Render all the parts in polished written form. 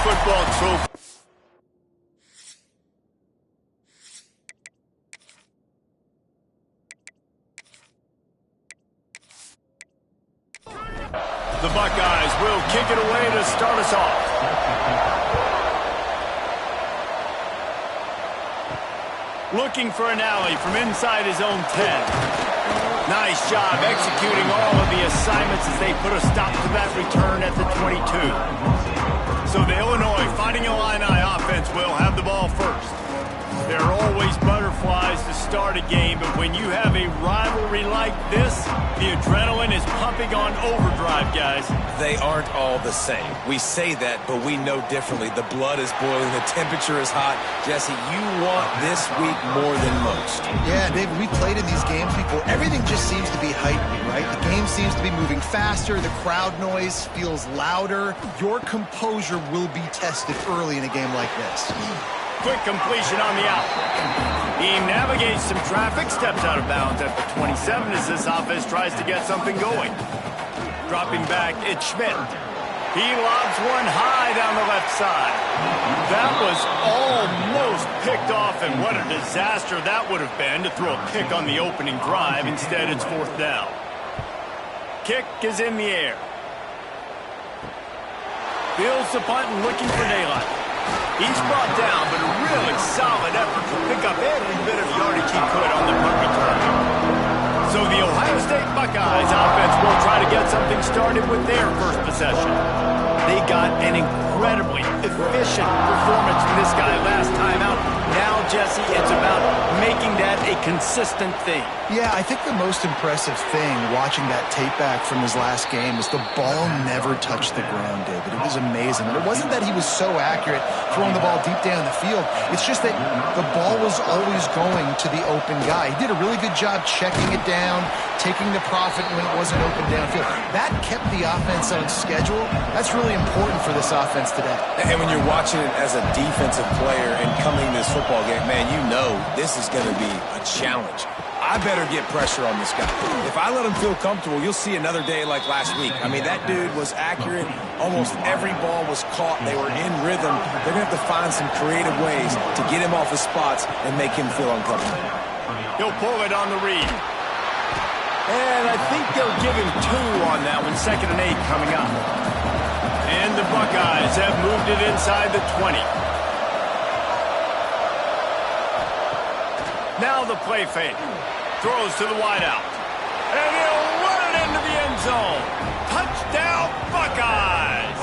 football trophy. The Buckeyes will kick it away to start us off. Looking for an alley from inside his own 10. Nice job executing all of the assignments as they put a stop to that return at the 22. So the Illinois Fighting Illini offense will have the ball first. There are always butterflies to start a game, but when you have a rivalry like this, the adrenaline is pumping on overdrive, guys. They aren't all the same. We say that, but we know differently. The blood is boiling. The temperature is hot. Jesse, you want this week more than most. Yeah, David, we played in these games before. Everything just seems to be heightened, right? The game seems to be moving faster. The crowd noise feels louder. Your composure will be tested early in a game like this. Quick completion on the out. He navigates some traffic, steps out of bounds at the 27 as this offense tries to get something going. Dropping back, it's Schmidt. He lobs one high down the left side. That was almost picked off, and what a disaster that would have been to throw a pick on the opening drive. Instead, it's fourth down. Kick is in the air. Fields the punt and looking for daylight. He's brought down, but a really solid effort to pick up every bit of yardage he could on the punt return. So the Ohio State Buckeyes offense will try to get something started with their first possession. They got an incredibly efficient performance from this guy last time out. Now, Jesse, it's about making that a consistent thing. Yeah, I think the most impressive thing watching that tape back from his last game is the ball never touched the ground, David. It was amazing. And it wasn't that he was so accurate throwing the ball deep down the field. It's just that the ball was always going to the open guy. He did a really good job checking it down, taking the profit when it wasn't open downfield. That kept the offense on schedule. That's really important for this offense today. And when you're watching it as a defensive player and coming to this football game, man, you know this is going to be a challenge. I better get pressure on this guy. If I let him feel comfortable, you'll see another day like last week. I mean, that dude was accurate. Almost every ball was caught. They were in rhythm. They're going to have to find some creative ways to get him off his spots and make him feel uncomfortable. He'll pull it on the read. And I think they'll give him 2 on that one. 2nd and 8 coming up. And the Buckeyes have moved it inside the 20. Now the play fake. Throws to the wideout. And he'll run it into the end zone. Touchdown, Buckeyes!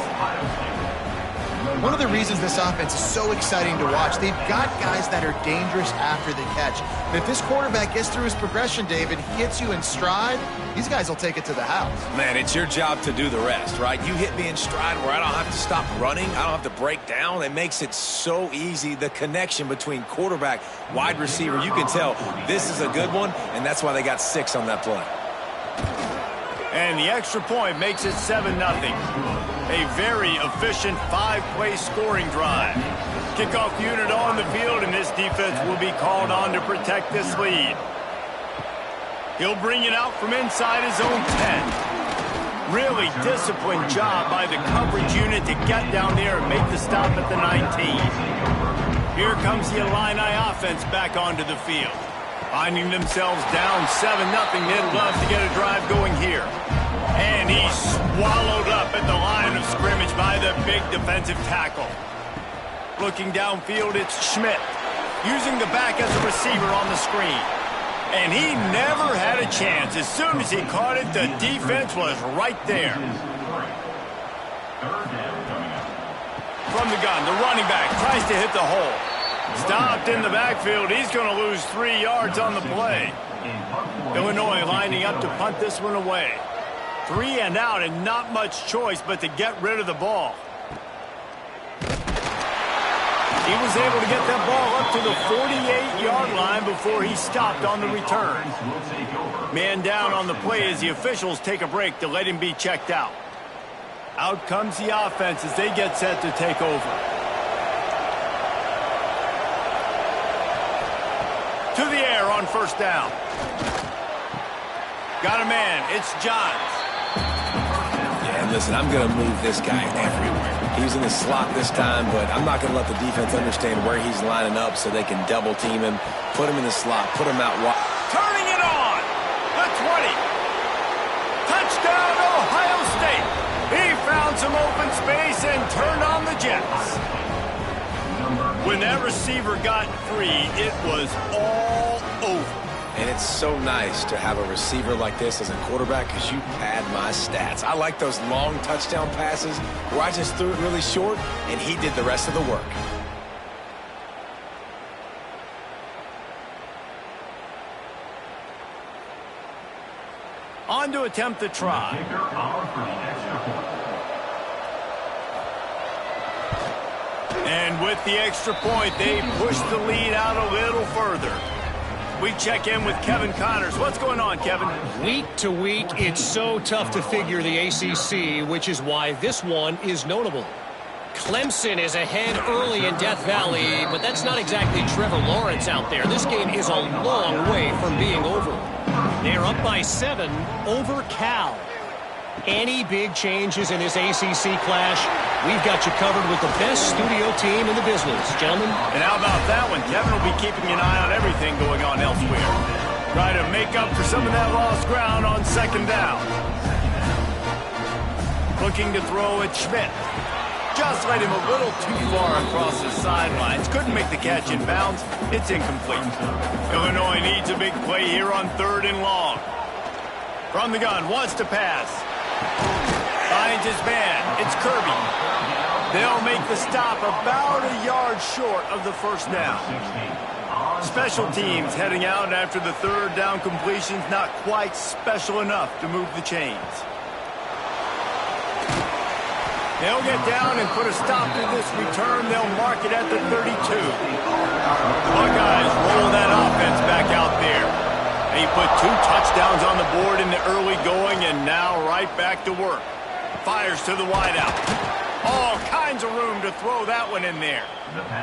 One of the reasons this offense is so exciting to watch, they've got guys that are dangerous after the catch. But if this quarterback gets through his progression, David, hits you in stride, these guys will take it to the house. Man, it's your job to do the rest, right? You hit me in stride where I don't have to stop running. I don't have to break down. It makes it so easy. The connection between quarterback, wide receiver, you can tell this is a good one, and that's why they got 6 on that play. And the extra point makes it 7-0. A very efficient 5-play scoring drive. Kickoff unit on the field, and this defense will be called on to protect this lead. He'll bring it out from inside his own 10. Really disciplined job by the coverage unit to get down there and make the stop at the 19. Here comes the Illini offense back onto the field. Finding themselves down 7-0, they'd love to get a drive going here. And he's swallowed up at the line of scrimmage by the big defensive tackle. Looking downfield, it's Schmidt. Using the back as a receiver on the screen. And he never had a chance. As soon as he caught it, the defense was right there. From the gun, the running back tries to hit the hole. Stopped in the backfield. He's going to lose 3 yards on the play. Illinois lining up to punt this one away. 3 and out, and not much choice but to get rid of the ball. He was able to get that ball up to the 48-yard line before he stopped on the return. Man down on the play as the officials take a break to let him be checked out. Out comes the offense as they get set to take over. To the air on first down. Got a man. It's Johns. Yeah, listen, I'm going to move this guy everywhere. He's in the slot this time, but I'm not going to let the defense understand where he's lining up so they can double team him, put him in the slot, put him out wide. Turning it on. The 20. Touchdown, Ohio State. He found some open space and turned on the Jets. When that receiver got free, it was all over. And it's so nice to have a receiver like this as a quarterback because you pad my stats. I like those long touchdown passes where I just threw it really short and he did the rest of the work. On to attempt the try. And with the extra point, they push the lead out a little further. We check in with Kevin Connors. What's going on, Kevin? Week to week, it's so tough to figure the ACC, which is why this one is notable. Clemson is ahead early in Death Valley, but that's not exactly Trevor Lawrence out there. This game is a long way from being over. They're up by 7 over Cal. Any big changes in this ACC clash, we've got you covered with the best studio team in the business, gentlemen. And how about that one? Kevin will be keeping an eye on everything going on elsewhere. Try to make up for some of that lost ground on second down. Looking to throw at Schmidt. Just let him a little too far across the sidelines. Couldn't make the catch in bounds. It's incomplete. Illinois needs a big play here on 3rd and long. From the gun, wants to pass. Finds his man. It's Kirby. They'll make the stop about a yard short of the first down. Special teams heading out after the 3rd down completion's not quite special enough to move the chains. They'll get down and put a stop to this return. They'll mark it at the 32. The Buckeyes roll that offense back out there. He put 2 touchdowns on the board in the early going and now right back to work. Fires to the wideout. All kinds of room to throw that one in there.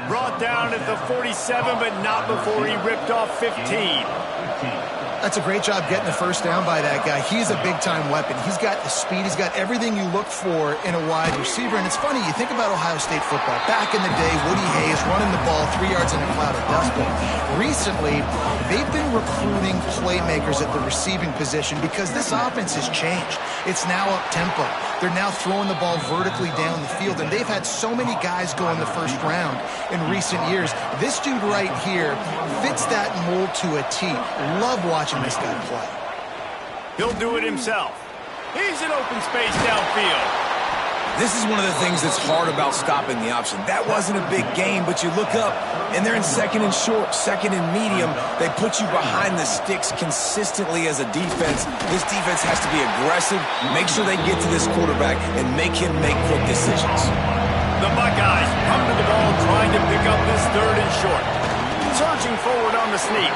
Brought down at the 47, but not before he ripped off 15. That's a great job getting the first down by that guy. He's a big-time weapon. He's got the speed. He's got everything you look for in a wide receiver. And it's funny, you think about Ohio State football. Back in the day, Woody Hayes running the ball 3 yards in a cloud of dust. But recently, they've been recruiting playmakers at the receiving position because this offense has changed. It's now up-tempo. They're now throwing the ball vertically down the field. And they've had so many guys go in the first round in recent years. This dude right here fits that mold to a T. Love watching this guy play. He'll do it himself. He's in open space downfield. This is one of the things that's hard about stopping the option. That wasn't a big game, but you look up, and they're in 2nd and short, 2nd and medium. They put you behind the sticks consistently as a defense. This defense has to be aggressive, make sure they get to this quarterback, and make him make quick decisions. The Buckeyes come to the ball trying to pick up this 3rd and short. Surging forward on the sneak.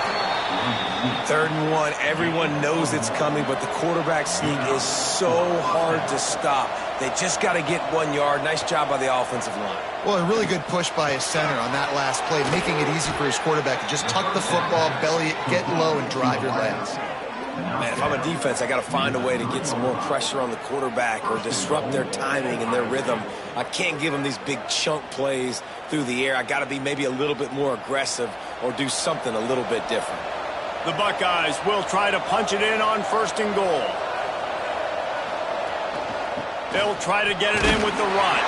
3rd and 1, everyone knows it's coming, but the quarterback sneak is so hard to stop. They just got to get 1 yard. Nice job by the offensive line. Well, a really good push by his center on that last play, making it easy for his quarterback to just tuck the football, belly it, get low, and drive your legs. Man, if I'm a defense, I got to find a way to get some more pressure on the quarterback or disrupt their timing and their rhythm. I can't give them these big chunk plays through the air. I got to be maybe a little bit more aggressive or do something a little bit different. The Buckeyes will try to punch it in on 1st and goal. They'll try to get it in with the run.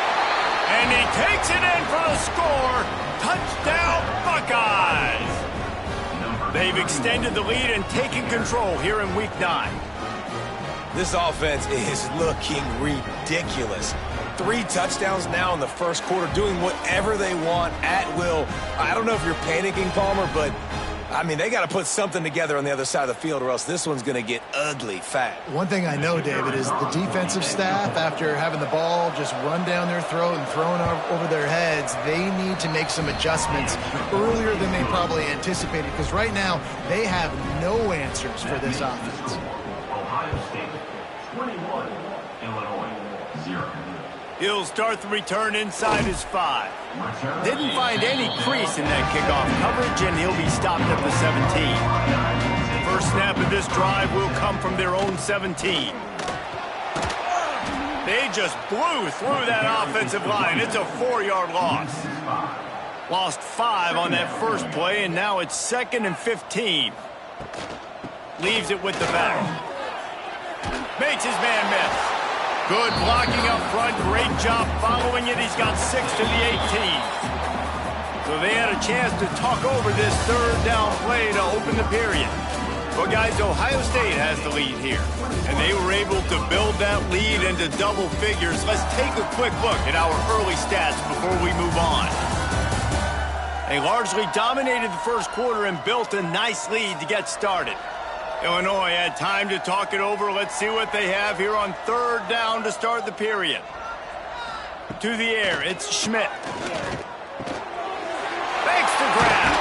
And he takes it in for the score. Touchdown, Buckeyes! They've extended the lead and taken control here in Week 9. This offense is looking ridiculous. 3 touchdowns now in the first quarter, doing whatever they want at will. I don't know if you're panicking, Palmer, but I mean, they got to put something together on the other side of the field or else this one's going to get ugly fast. One thing I know, David, is the defensive staff, after having the ball just run down their throat and thrown over their heads, they need to make some adjustments earlier than they probably anticipated because right now they have no answers for this offense. Ohio State 21, Illinois 0. He'll start the return inside his 5. Didn't find any crease in that kickoff coverage, and he'll be stopped at the 17. First snap of this drive will come from their own 17. They just blew through that offensive line. It's a 4-yard loss. Lost 5 on that first play, and now it's 2nd and 15. Leaves it with the back. Makes his man miss. Good blocking up front. Great job following it. He's got 6 to the 18. So they had a chance to talk over this 3rd down play to open the period. Well, guys, Ohio State has the lead here, and they were able to build that lead into double figures. Let's take a quick look at our early stats before we move on. They largely dominated the first quarter and built a nice lead to get started. Illinois had time to talk it over. Let's see what they have here on 3rd down to start the period. To the air, it's Schmidt. Makes the grab.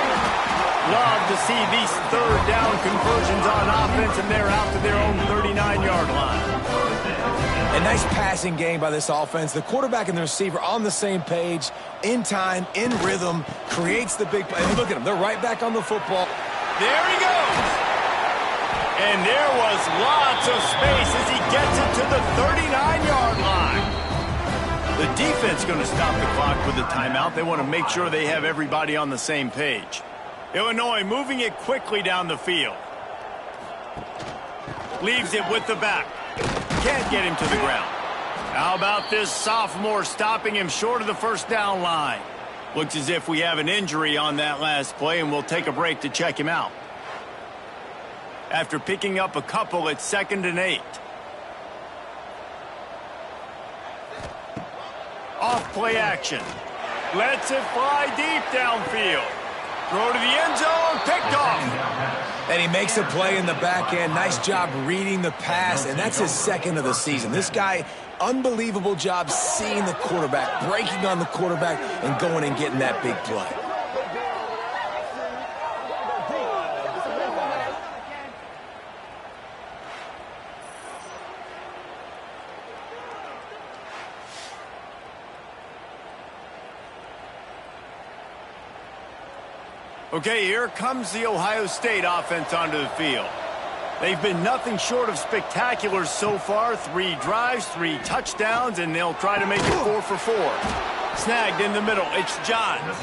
Love to see these 3rd down conversions on offense, and they're out to their own 39-yard line. A nice passing game by this offense. The quarterback and the receiver on the same page, in time, in rhythm, creates the big play. And look at them. They're right back on the football. There he goes. And there was lots of space as he gets it to the 39-yard line. The defense going to stop the clock with a timeout. They want to make sure they have everybody on the same page. Illinois moving it quickly down the field. Leaves it with the back. Can't get him to the ground. How about this sophomore stopping him short of the 1st down line? Looks as if we have an injury on that last play, and we'll take a break to check him out. After picking up a couple, it's 2nd and 8. Off play action. Lets it fly deep downfield. Throw to the end zone, picked off. And he makes a play in the back end. Nice job reading the pass, and that's his 2nd of the season. This guy, unbelievable job seeing the quarterback, breaking on the quarterback, and going and getting that big play. Okay, here comes the Ohio State offense onto the field. They've been nothing short of spectacular so far. 3 drives, 3 touchdowns, and they'll try to make it 4 for 4. Snagged in the middle. It's Johns.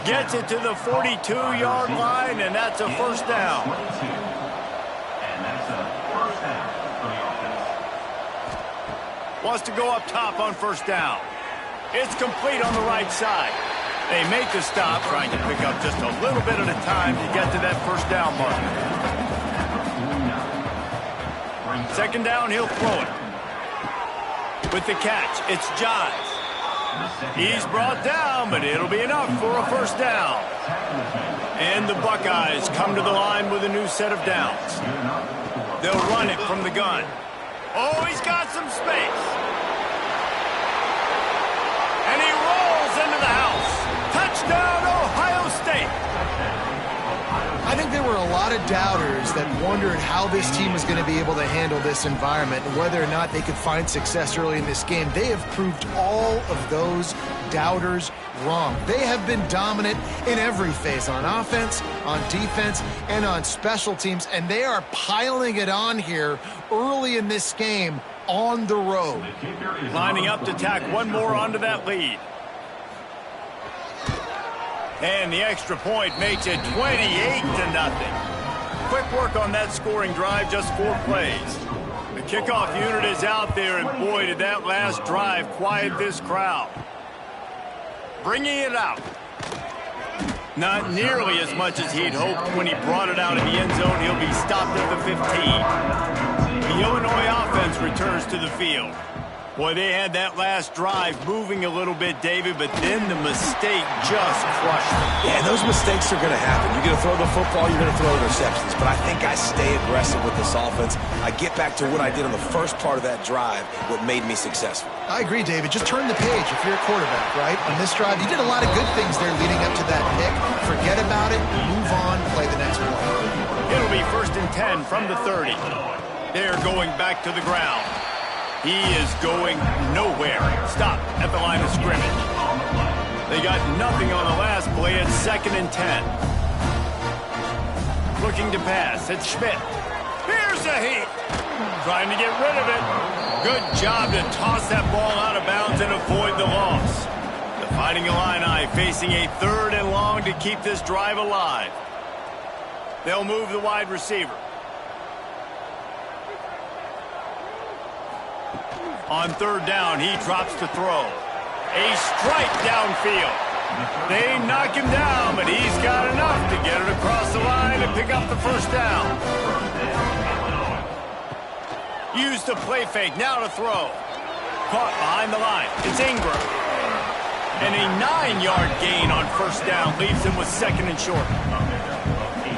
Gets it to the 42-yard line, and that's a 1st down. Wants to go up top on 1st down. It's complete on the right side. They make the stop, trying to pick up just a little bit at a time to get to that 1st down mark. 2nd down, he'll throw it. With the catch, it's Johns. He's brought down, but it'll be enough for a 1st down. And the Buckeyes come to the line with a new set of downs. They'll run it from the gun. Oh, he's got some space. And he rolls into the house. Touchdown, Ohio State. I think there were a lot of doubters that wondered how this team was going to be able to handle this environment and whether or not they could find success early in this game. They have proved all of those doubters wrong. They have been dominant in every phase, on offense, on defense, and on special teams, and they are piling it on here early in this game on the road. Lining up to tack one more onto that lead. And the extra point makes it 28-0. Quick work on that scoring drive, just 4 plays. The kickoff unit is out there, and boy, did that last drive quiet this crowd. Bringing it out. Not nearly as much as he'd hoped when he brought it out in the end zone. He'll be stopped at the 15. The Illinois offense returns to the field. Boy, they had that last drive moving a little bit, David, but then the mistake just crushed them. Yeah, those mistakes are going to happen. You're going to throw the football, you're going to throw interceptions. But I think I stay aggressive with this offense. I get back to what I did on the first part of that drive, what made me successful. I agree, David. Just turn the page if you're a quarterback, right? On this drive, you did a lot of good things there leading up to that pick. Forget about it, move on, play the next one. It'll be 1st and 10 from the 30. They're going back to the ground. He is going nowhere. Stop at the line of scrimmage. They got nothing on the last play at 2nd and 10. Looking to pass. It's Schmidt. Here's a heat. Trying to get rid of it. Good job to toss that ball out of bounds and avoid the loss. The Fighting Illini facing a 3rd and long to keep this drive alive. They'll move the wide receiver. On 3rd down, he drops to throw. A strike downfield. They knock him down, but he's got enough to get it across the line and pick up the 1st down. Use the play fake, now to throw. Caught behind the line. It's Ingram. And a 9-yard gain on 1st down leaves him with 2nd and short.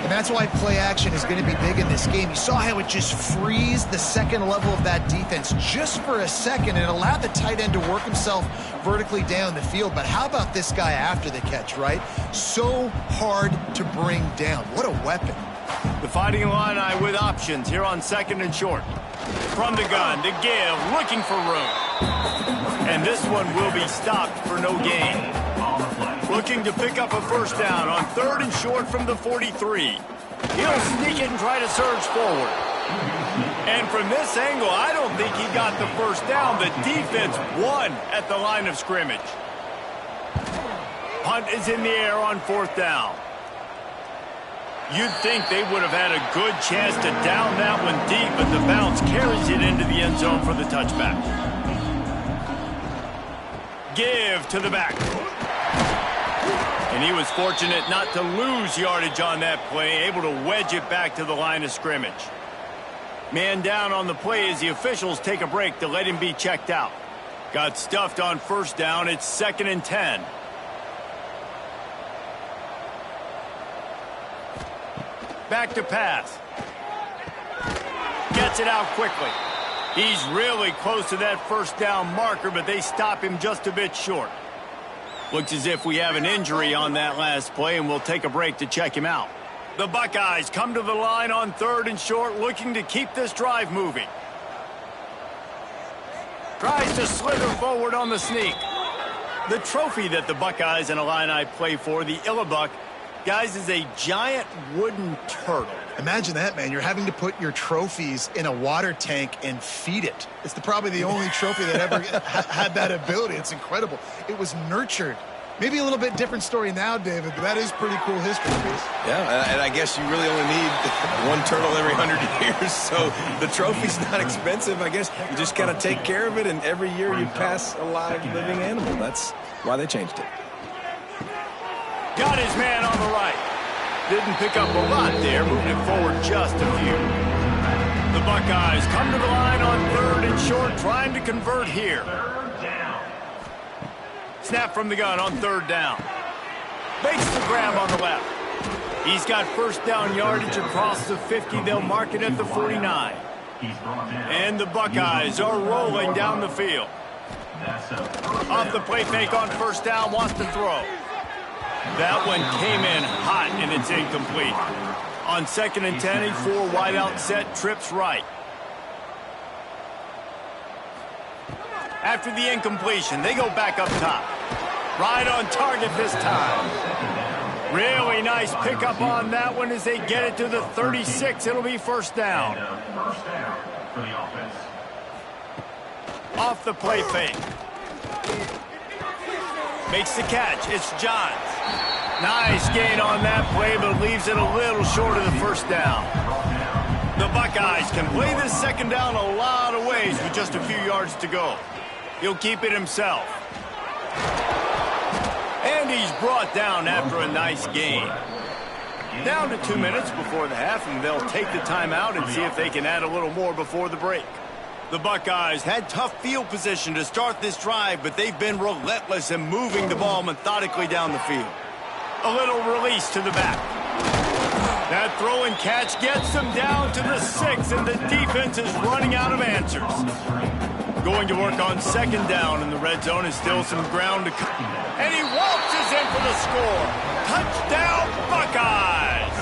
And that's why play action is going to be big in this game. You saw how it just frees the 2nd level of that defense just for a second and allowed the tight end to work himself vertically down the field. But how about this guy after the catch, right? So hard to bring down. What a weapon. The Fighting Illini with options here on 2nd and short. From the gun to give, looking for room. And this one will be stopped for no gain. Looking to pick up a 1st down on 3rd and short from the 43. He'll sneak it and try to surge forward. And from this angle, I don't think he got the 1st down. The defense won at the line of scrimmage. Punt is in the air on 4th down. You'd think they would have had a good chance to down that one deep, but the bounce carries it into the end zone for the touchback. Give to the back. And he was fortunate not to lose yardage on that play, able to wedge it back to the line of scrimmage. Man down on the play as the officials take a break to let him be checked out. Got stuffed on 1st down. It's 2nd and 10. Back to pass. Gets it out quickly. He's really close to that 1st down marker, but they stop him just a bit short. Looks as if we have an injury on that last play, and we'll take a break to check him out. The Buckeyes come to the line on 3rd and short, looking to keep this drive moving. Tries to slither forward on the sneak. The trophy that the Buckeyes and Illini play for, the Illabuck, guys, is a giant wooden turtle. Imagine that, man. You're having to put your trophies in a water tank and feed it. It's probably the only trophy that ever had that ability. It's incredible. It was nurtured. Maybe a little bit different story now, David, but that is pretty cool history piece. Yeah, and I guess you really only need one turtle every 100 years, so the trophy's not expensive. I guess you just got to take care of it, and every year you pass a live, living animal. That's why they changed it. Got his man on the right. Didn't pick up a lot there, moving it forward just a few. The Buckeyes come to the line on 3rd and short, trying to convert here. Snap from the gun on 3rd down. Makes the grab on the left. He's got 1st down yardage across the 50. They'll mark it at the 49. And the Buckeyes are rolling down the field. Off the play fake on 1st down, wants to throw. That one came in hot, and it's incomplete. On 2nd and 10, a 4 wide out set, trips right. After the incompletion, they go back up top. Right on target this time. Really nice pickup on that one as they get it to the 36. It'll be 1st down. For the offense. Off the play fake. Makes the catch. It's Johns. Nice gain on that play, but leaves it a little short of the 1st down. The Buckeyes can play this 2nd down a lot of ways with just a few yards to go. He'll keep it himself. And he's brought down after a nice gain. Down to 2 minutes before the half, and they'll take the timeout and see if they can add a little more before the break. The Buckeyes had tough field position to start this drive, but they've been relentless in moving the ball methodically down the field. A little release to the back. That throw and catch gets them down to the 6, and the defense is running out of answers. Going to work on 2nd down in the red zone is still some ground to cover. And he waltzes in for the score. Touchdown, Buckeyes!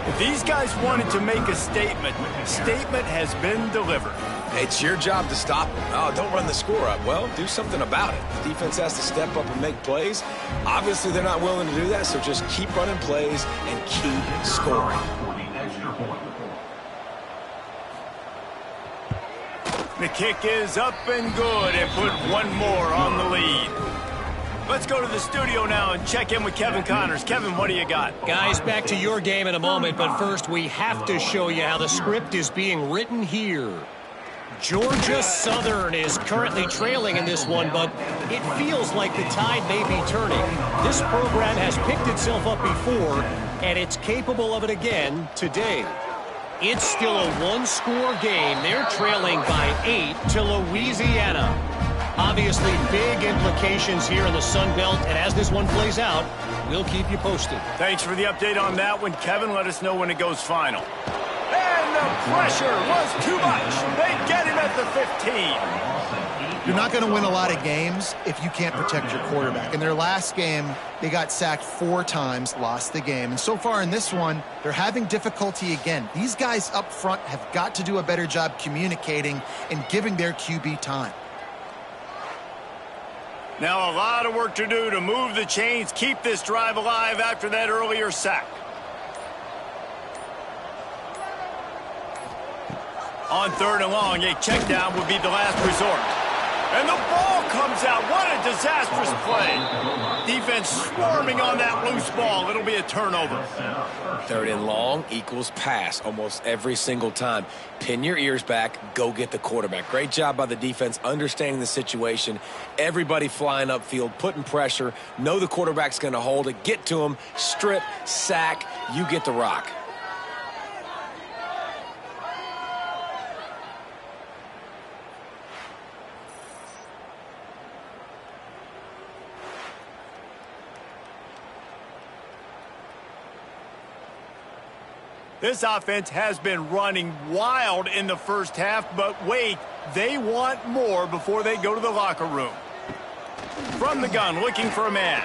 If these guys wanted to make a statement, statement has been delivered. It's your job to stop them. Oh, don't run the score up. Well, do something about it. The defense has to step up and make plays. Obviously, they're not willing to do that, so just keep running plays and keep scoring. The kick is up and good and put one more on the lead. Let's go to the studio now and check in with Kevin Connors. Kevin, what do you got? Guys, back to your game in a moment, but first we have to show you how the script is being written here. Georgia Southern is currently trailing in this one, but it feels like the tide may be turning. This program has picked itself up before, and it's capable of it again today. It's still a one-score game. They're trailing by 8 to Louisiana. Obviously, big implications here in the Sun Belt, and as this one plays out, we'll keep you posted. Thanks for the update on that one, Kevin. Let us know when it goes final. And the pressure was too much. They get him at the 15. You're not going to win a lot of games if you can't protect your quarterback. In their last game, they got sacked 4 times, lost the game. And so far in this one, they're having difficulty again. These guys up front have got to do a better job communicating and giving their QB time. Now a lot of work to do to move the chains, keep this drive alive after that earlier sack. On 3rd and long, a check down would be the last resort. And the ball comes out. What a disastrous play. Defense swarming on that loose ball. It'll be a turnover. 3rd and long equals pass almost every single time. Pin your ears back. Go get the quarterback. Great job by the defense understanding the situation. Everybody flying upfield, putting pressure. Know the quarterback's going to hold it. Get to him. Strip, sack. You get the rock. This offense has been running wild in the first half, but wait, they want more before they go to the locker room. From the gun, looking for a man.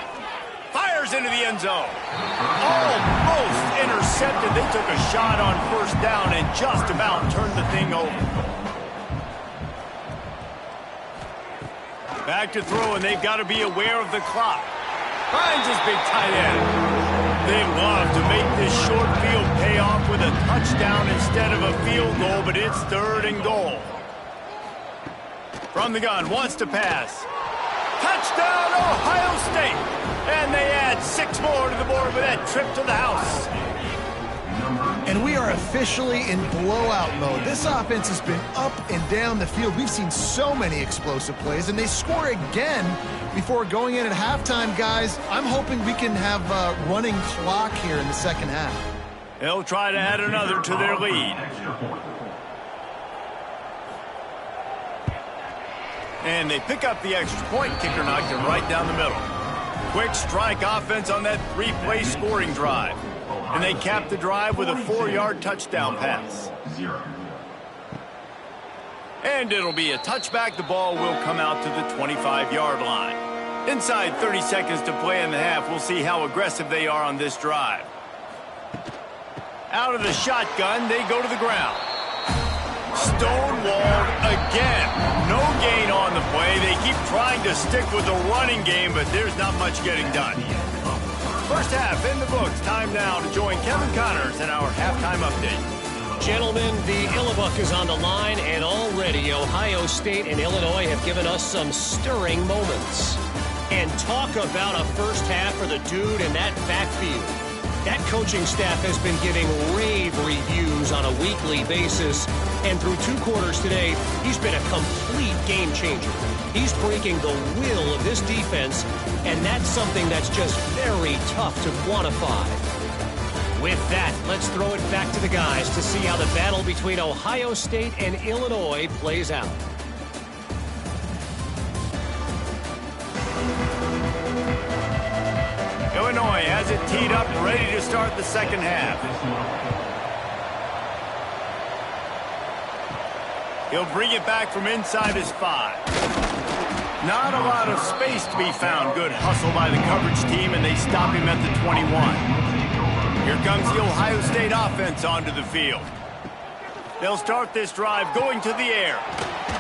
Fires into the end zone. Almost intercepted. They took a shot on 1st down and just about turned the thing over. Back to throw, and they've got to be aware of the clock. Finds his big tight end. They love to make this short field pay off with a touchdown instead of a field goal, but it's 3rd and goal. From the gun, wants to pass. Touchdown, Ohio State! And they add 6 more to the board with that trip to the house. And we are officially in blowout mode. This offense has been up and down the field. We've seen so many explosive plays, and they score again before going in at halftime, guys. I'm hoping we can have a running clock here in the second half. They'll try to add another to their lead. And they pick up the extra point. Kicker knocked it right down the middle. Quick strike offense on that 3-play scoring drive. And they cap the drive with a 4-yard touchdown pass. And it'll be a touchback. The ball will come out to the 25-yard line. Inside 30 seconds to play in the half. We'll see how aggressive they are on this drive. Out of the shotgun, they go to the ground. Stonewalled again. No gain on the play. They keep trying to stick with the running game, but there's not much getting done. First half in the books. Time now to join Kevin Connors in our halftime update. Gentlemen, the Illibuck is on the line, and already Ohio State and Illinois have given us some stirring moments. And talk about a first half for the dude in that backfield. That coaching staff has been giving rave reviews on a weekly basis, and through 2 quarters today, he's been a complete game changer. He's breaking the will of this defense, and that's something that's just very tough to quantify. With that, let's throw it back to the guys to see how the battle between Ohio State and Illinois plays out. Illinois has it teed up, ready to start the second half. He'll bring it back from inside his 5. Not a lot of space to be found. Good hustle by the coverage team, and they stop him at the 21. Here comes the Ohio State offense onto the field. They'll start this drive going to the air.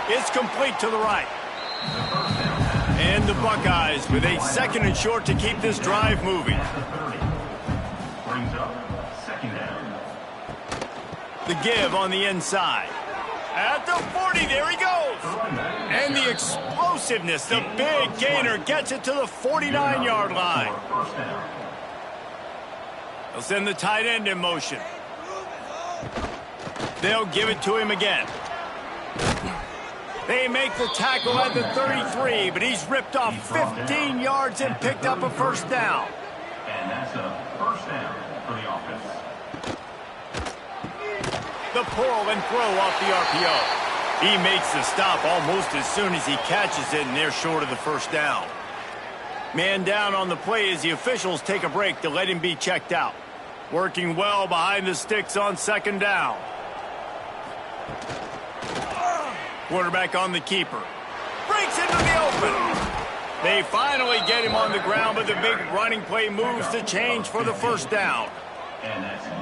It's complete to the right. And the Buckeyes with a 2nd and short to keep this drive moving. Brings up 2nd down. The give on the inside. At the 40, there he goes. And the explosiveness, the big gainer gets it to the 49-yard line. They'll send the tight end in motion. They'll give it to him again. They make the tackle at the 33, but he's ripped off 15 yards and picked up a first down. And that's a first down for the offense. The pull and throw off the RPO. He makes the stop almost as soon as he catches it, and they're short of the first down. Man down on the play as the officials take a break to let him be checked out. Working well behind the sticks on second down. Quarterback on the keeper. Breaks into the open. They finally get him on the ground, but the big running play moves to change for the first down.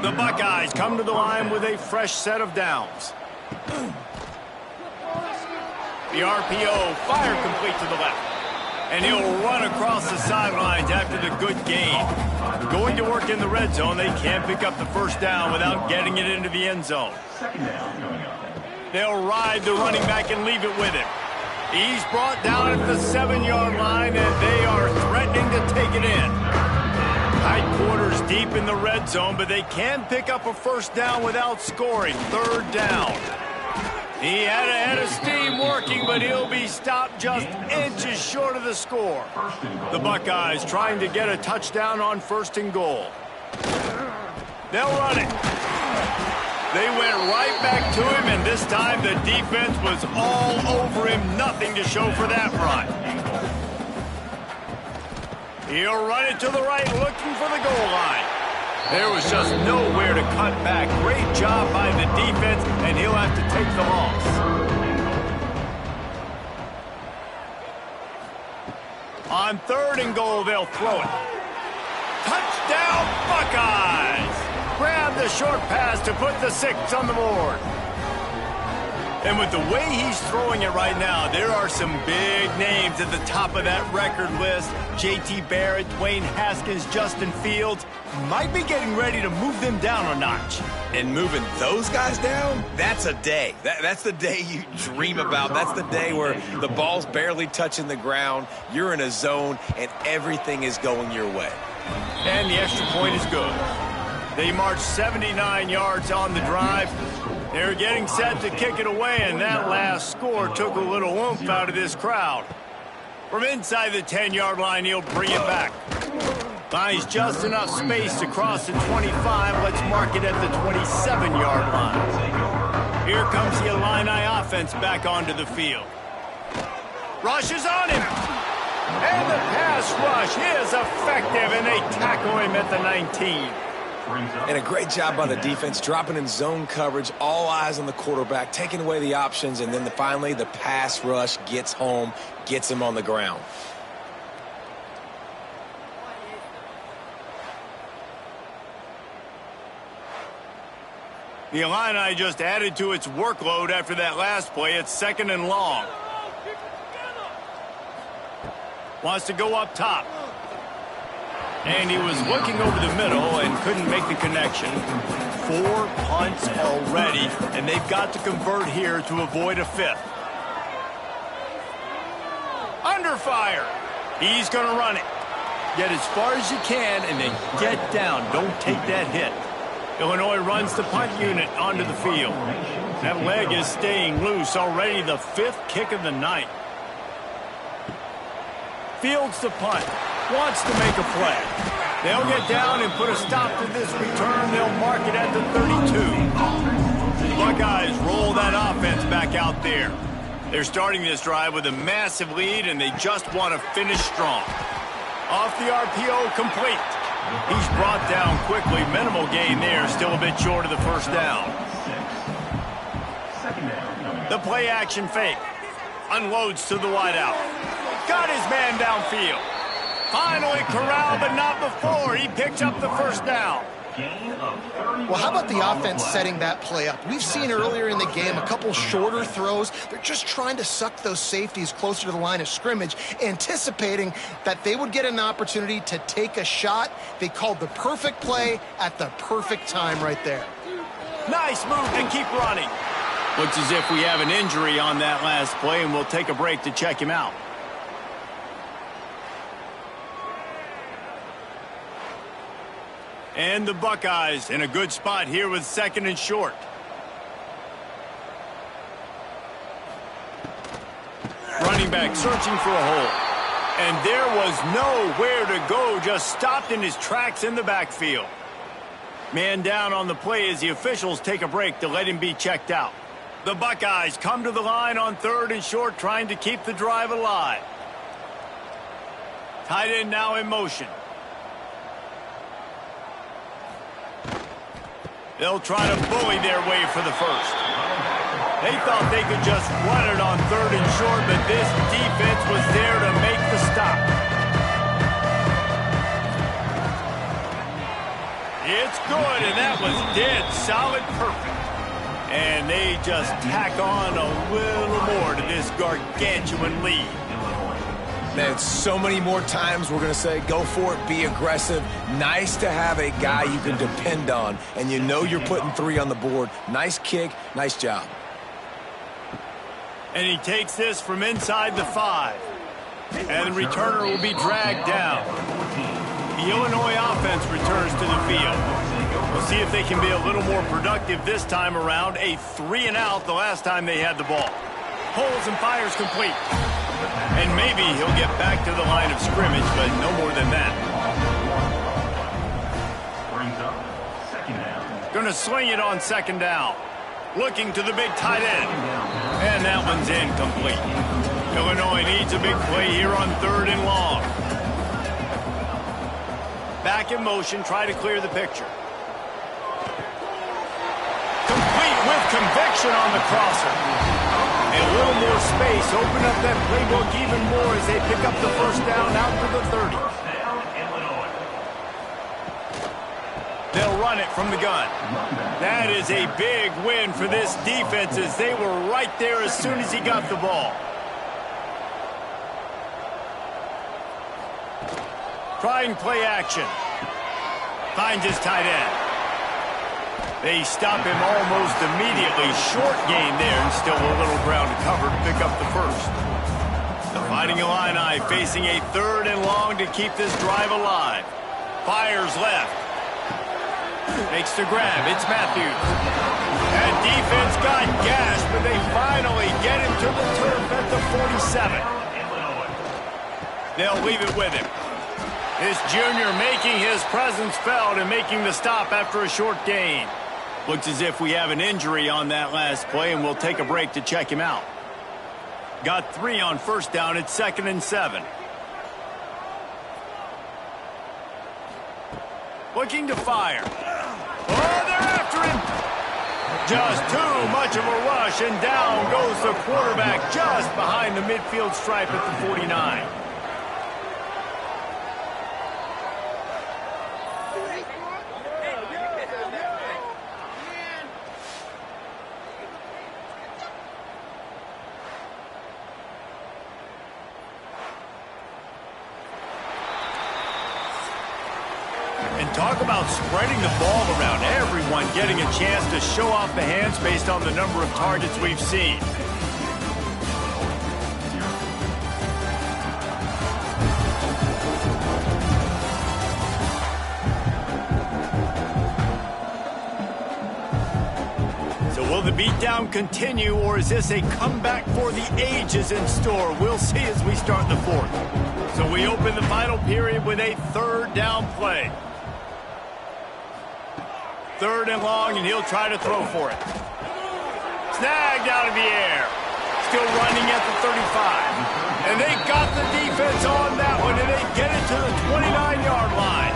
The Buckeyes come to the line with a fresh set of downs. The RPO, fire complete to the left. And he'll run across the sidelines after the good gain. Going to work in the red zone, they can't pick up the first down without getting it into the end zone. Second down coming up. They'll ride the running back and leave it with him. He's brought down at the 7-yard line, and they are threatening to take it in. Tight quarters deep in the red zone, but they can pick up a first down without scoring. Third down. He had a head of steam working, but he'll be stopped just inches short of the score. The Buckeyes trying to get a touchdown on first and goal. They'll run it. They went right back to him, and this time the defense was all over him. Nothing to show for that run. He'll run it to the right, looking for the goal line. There was just nowhere to cut back. Great job by the defense, and he'll have to take the loss. On third and goal, they'll throw it. Touchdown, Buckeyes! Grab the short pass to put the 6 on the board. And with the way he's throwing it right now, there are some big names at the top of that record list. J.T. Barrett, Dwayne Haskins, Justin Fields might be getting ready to move them down a notch. And moving those guys down, that's a day. That's the day you dream about. That's the day where the ball's barely touching the ground, you're in a zone, and everything is going your way. And the extra point is good. They marched 79 yards on the drive. They're getting set to kick it away, and that last score took a little oomph out of this crowd. From inside the 10-yard line, he'll bring it back. Finds just enough space to cross the 25. Let's mark it at the 27-yard line. Here comes the Illini offense back onto the field. Rushes on him. And the pass rush is effective, and they tackle him at the 19. And a great job by the defense, dropping in zone coverage, all eyes on the quarterback, taking away the options, and then finally the pass rush gets home, gets him on the ground. The Illini just added to its workload after that last play. It's second and long. Wants to go up top. And he was looking over the middle and couldn't make the connection. 4 punts already, and they've got to convert here to avoid a 5th. Under fire. He's going to run it. Get as far as you can and then get down. Don't take that hit. Illinois runs the punt unit onto the field. That leg is staying loose. Already the 5th kick of the night. Fields the punt. Wants to make a play. They'll get down and put a stop to this return. They'll mark it at the 32. The Buckeyes roll that offense back out there. They're starting this drive with a massive lead, and they just want to finish strong. Off the RPO, complete. He's brought down quickly. Minimal gain there. Still a bit short of the first down. The play action fake. Unloads to the wideout. Got his man downfield. Finally corralled, but not before. He picks up the first down. Well, how about the offense setting that play up? We've seen earlier in the game a couple shorter throws. They're just trying to suck those safeties closer to the line of scrimmage, anticipating that they would get an opportunity to take a shot. They called the perfect play at the perfect time right there. Nice move to keep running. Looks as if we have an injury on that last play, and we'll take a break to check him out. And the Buckeyes in a good spot here with 2nd and short. Running back searching for a hole. And there was nowhere to go, just stopped in his tracks in the backfield. Man down on the play as the officials take a break to let him be checked out. The Buckeyes come to the line on 3rd and short, trying to keep the drive alive. Tight end now in motion. They'll try to bully their way for the first. They thought they could just run it on 3rd and short, but this defense was there to make the stop. It's good, and that was dead solid perfect. And they just tack on a little more to this gargantuan lead. Man, so many more times we're going to say, go for it, be aggressive. Nice to have a guy you can depend on, and you know you're putting 3 on the board. Nice kick, nice job. And he takes this from inside the 5. And the returner will be dragged down. The Illinois offense returns to the field. We'll see if they can be a little more productive this time around. A 3-and-out the last time they had the ball. Pulls and fires complete. And maybe he'll get back to the line of scrimmage, but no more than that. Brings up 2nd down. Going to sling it on 2nd down. Looking to the big tight end. And that one's incomplete. Illinois needs a big play here on 3rd and long. Back in motion, try to clear the picture. Complete with conviction on the crosser. And a little more space, open up that playbook even more as they pick up the 1st down out to the 30. First down, Illinois. They'll run it from the gun. That is a big win for this defense as they were right there as soon as he got the ball. Trying play action. Finds his tight end. They stop him almost immediately. Short gain there and still a little ground to cover to pick up the 1st. The Fighting Illini facing a 3rd and long to keep this drive alive. Fires left. Makes the grab. It's Matthews. That defense got gashed, but they finally get him to the turf at the 47. They'll leave it with him. This junior making his presence felt and making the stop after a short gain. Looks as if we have an injury on that last play, and we'll take a break to check him out. Got 3 on 1st down. It's 2nd and 7. Looking to fire. Oh, they're after him. Just too much of a rush, and down goes the quarterback just behind the midfield stripe at the 49. Talk about spreading the ball around. Everyone getting a chance to show off the hands based on the number of targets we've seen. So will the beatdown continue, or is this a comeback for the ages in store? We'll see as we start the 4th. So we open the final period with a 3rd down play. 3rd and long, and he'll try to throw for it. Snagged out of the air. Still running at the 35. And they got the defense on that one, and they get it to the 29-yard line.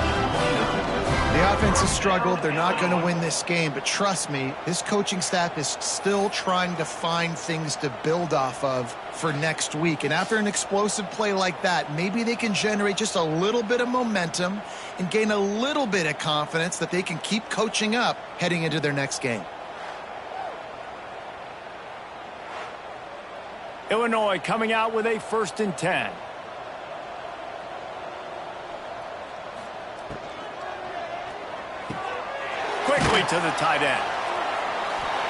The offense has struggled. They're not going to win this game, but trust me, this coaching staff is still trying to find things to build off of for next week. And after an explosive play like that, maybe they can generate just a little bit of momentum and gain a little bit of confidence that they can keep coaching up heading into their next game. Illinois coming out with a 1st and 10. Quickly to the tight end.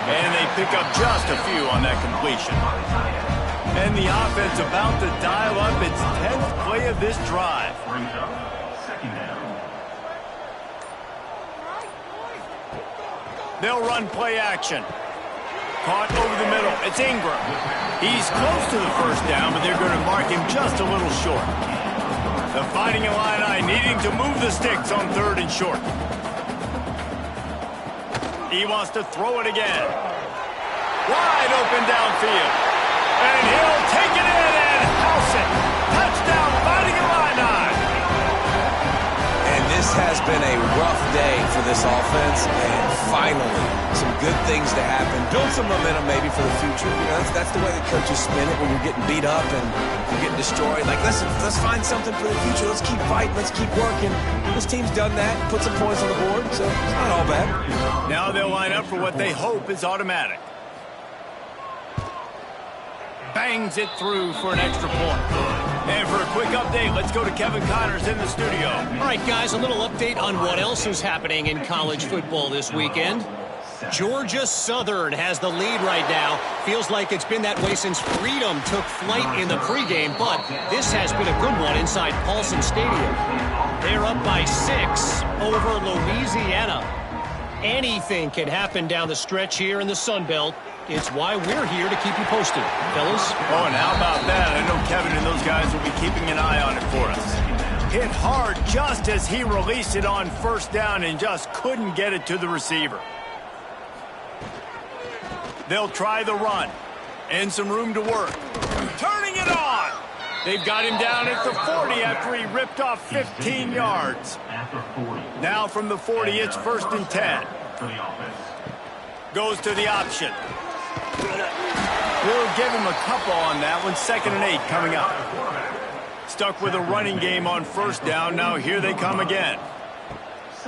And they pick up just a few on that completion. And the offense about to dial up its 10th play of this drive. Brings up second down. They'll run play action. Caught over the middle. It's Ingram. He's close to the first down, but they're going to mark him just a little short. The Fighting Illini needing to move the sticks on 3rd and short. He wants to throw it again. Wide open downfield. And he'll take it in and house it. Touchdown, Fighting Illini. And this has been a rough day for this offense, and finally, some good things to happen. Build some momentum maybe for the future. You know, that's the way the coaches spin it when you're getting beat up and you're getting destroyed. Like, listen, let's find something for the future. Let's keep fighting. Let's keep working. This team's done that, put some points on the board, so it's not all bad. Now they'll line up for what they hope is automatic. Bangs it through for an extra point. And for a quick update, let's go to Kevin Connors in the studio. All right, guys, a little update on what else is happening in college football this weekend. Georgia Southern has the lead right now. Feels like it's been that way since Freedom took flight in the pregame, but this has been a good one inside Paulson Stadium. They're up by 6 over Louisiana. Anything can happen down the stretch here in the Sun Belt. It's why we're here to keep you posted, fellas. Oh, and how about that? I know Kevin and those guys will be keeping an eye on it for us. Hit hard just as he released it on 1st down and just couldn't get it to the receiver. They'll try the run. And some room to work. Turning it on! They've got him down at the 40 after he ripped off 15 yards. Now from the 40, it's 1st and 10. Goes to the option. We'll give him a couple on that one. 2nd and 8 coming up. Stuck with a running game on 1st down. Now here they come again.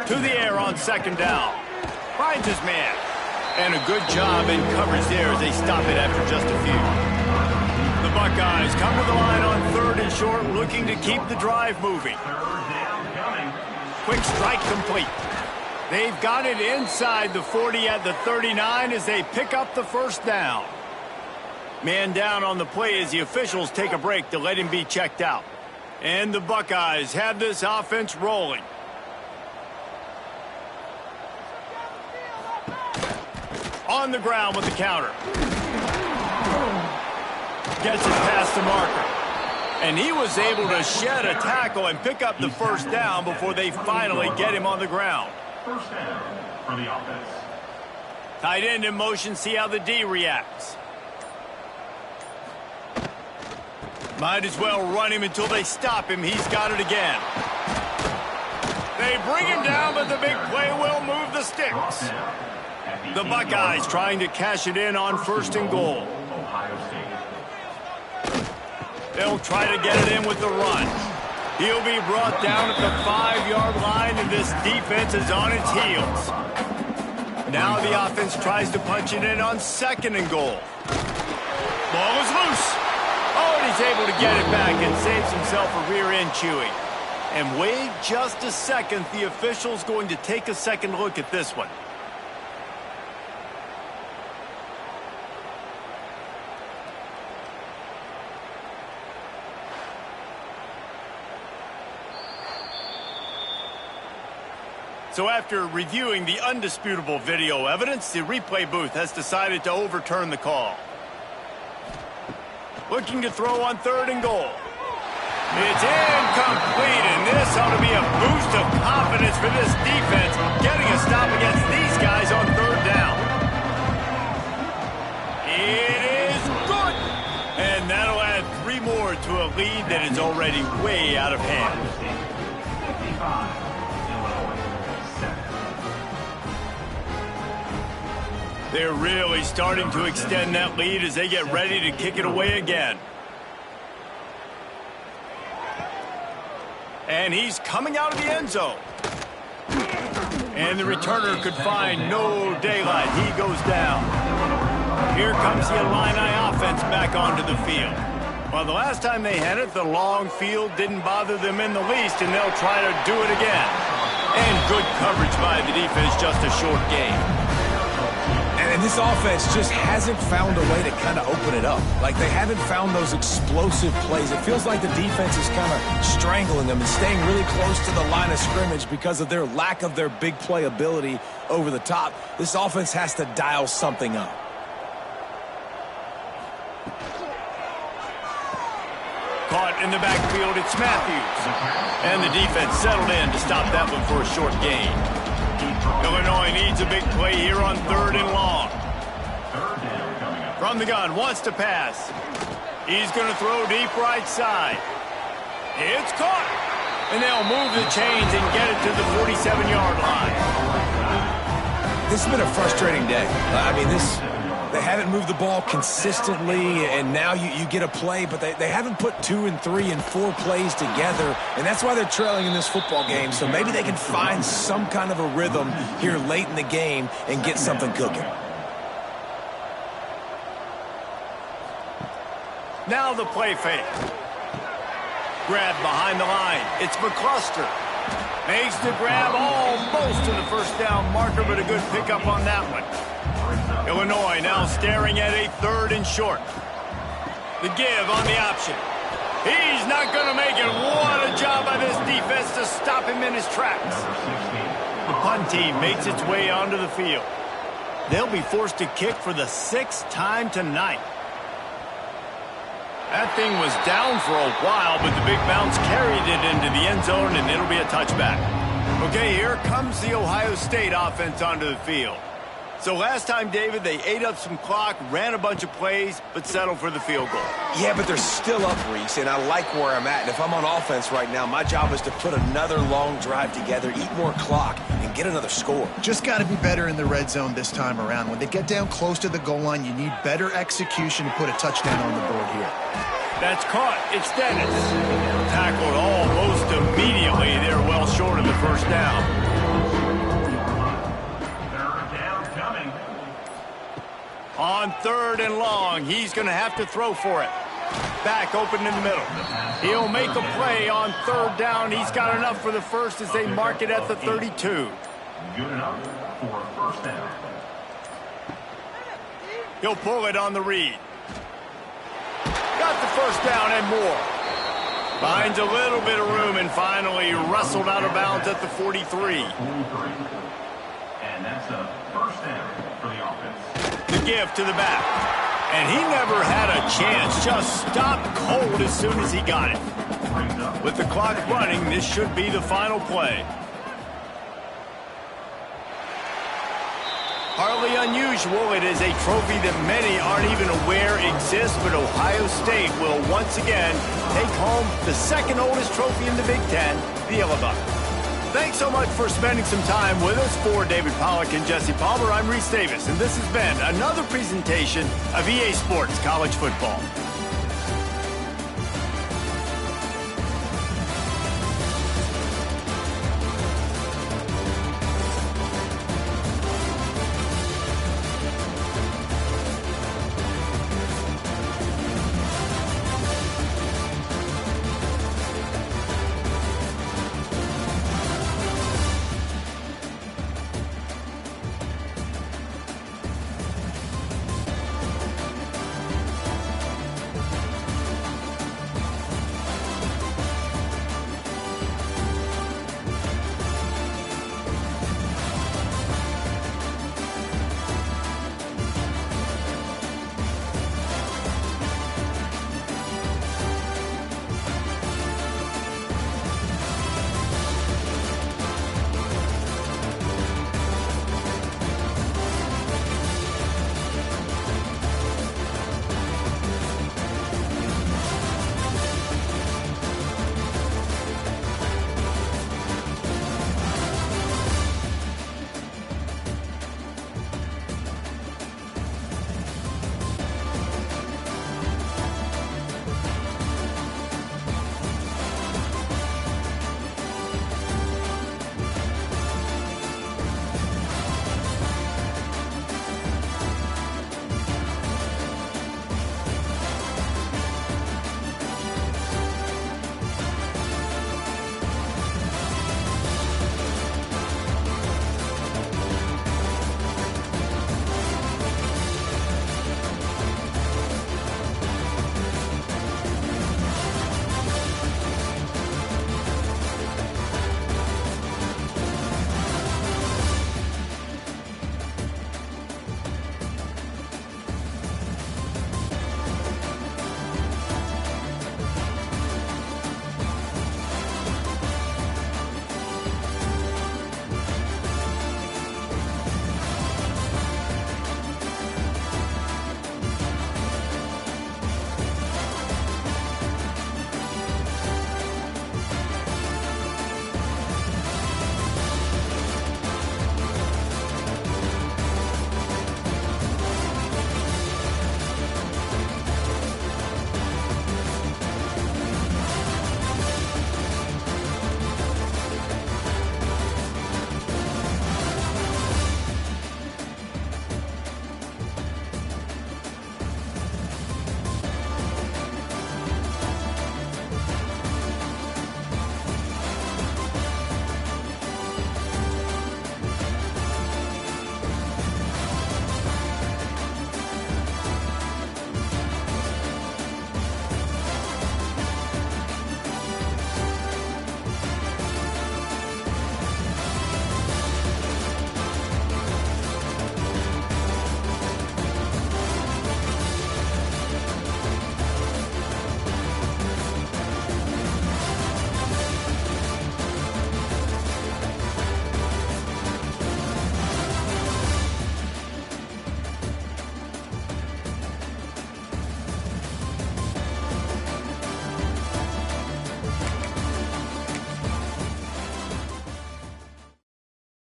To the air on 2nd down. Finds his man. And a good job in coverage there as they stop it after just a few. The Buckeyes come to the line on 3rd and short, looking to keep the drive moving. Quick strike complete. They've got it inside the 40 at the 39 as they pick up the 1st down. Man down on the play as the officials take a break to let him be checked out. And the Buckeyes have this offense rolling. On the ground with the counter. Gets it past the marker. And he was able to shed a tackle and pick up the 1st down before they finally get him on the ground. 1st down for the offense. Tight end in motion, see how the D reacts. Might as well run him until they stop him. He's got it again. They bring him down, but the big play will move the sticks. The Buckeyes trying to cash it in on 1st and goal. They'll try to get it in with the run. He'll be brought down at the 5-yard line, and this defense is on its heels. Now the offense tries to punch it in on 2nd and goal. Ball is loose. Oh, and he's able to get it back and saves himself a rear end chewing. And wait just a second. The official's going to take a second look at this one. So after reviewing the undisputable video evidence, the replay booth has decided to overturn the call. Looking to throw on 3rd and goal. It's incomplete, and this ought to be a boost of confidence for this defense, getting a stop against these guys on 3rd down. It is good! And that'll add 3 more to a lead that is already way out of hand. 55. They're really starting to extend that lead as they get ready to kick it away again. And he's coming out of the end zone. And the returner could find no daylight. He goes down. Here comes the Illini offense back onto the field. Well, the last time they had it, the long field didn't bother them in the least, and they'll try to do it again. And good coverage by the defense, just a short game. And And this offense just hasn't found a way to kind of open it up. Like, they haven't found those explosive plays. It feels like the defense is kind of strangling them and staying really close to the line of scrimmage because of their lack of their big play ability over the top. This offense has to dial something up. Caught in the backfield, it's Matthews. And the defense settled in to stop that one for a short gain. Illinois needs a big play here on 3rd and long. From the gun, wants to pass. He's going to throw deep right side. It's caught. And they'll move the chains and get it to the 47-yard line. This has been a frustrating day. They haven't moved the ball consistently, and now you get a play, but they haven't put 2 and 3 and 4 plays together, and that's why they're trailing in this football game. So maybe they can find some kind of a rhythm here late in the game and get something cooking. Now the play fake. Grab behind the line. It's McCluster. Makes the grab almost to the first down marker, but a good pickup on that one. Illinois now staring at a 3rd and short. The give on the option. He's not going to make it. What a job by this defense to stop him in his tracks. The punt team makes its way onto the field. They'll be forced to kick for the 6th time tonight. That thing was down for a while, but the big bounce carried it into the end zone, and it'll be a touchback. Okay, here comes the Ohio State offense onto the field. So last time, David, they ate up some clock, ran a bunch of plays, but settled for the field goal. Yeah, but they're still up, Reese, and I like where I'm at. And if I'm on offense right now, my job is to put another long drive together, eat more clock, and get another score. Just got to be better in the red zone this time around. When they get down close to the goal line, you need better execution to put a touchdown on the board here. That's caught. It's Dennis. Tackled almost immediately. They're well short of the first down. On 3rd and long, he's going to have to throw for it. Back open in the middle. He'll make a play on 3rd down. He's got enough for the first as they mark it at the 32. Good enough for a first down. He'll pull it on the read. Got the first down and more. Finds a little bit of room and finally wrestled out of bounds at the 43. And that's a first down for the offense. The give to the back. And he never had a chance. Just stopped cold as soon as he got it. With the clock running, this should be the final play. Hardly unusual. It is a trophy that many aren't even aware exists, but Ohio State will once again take home the 2nd oldest trophy in the Big Ten, the Yellow Buck. Thanks so much for spending some time with us. For David Pollack and Jesse Palmer, I'm Reese Davis, and this has been another presentation of EA Sports College Football.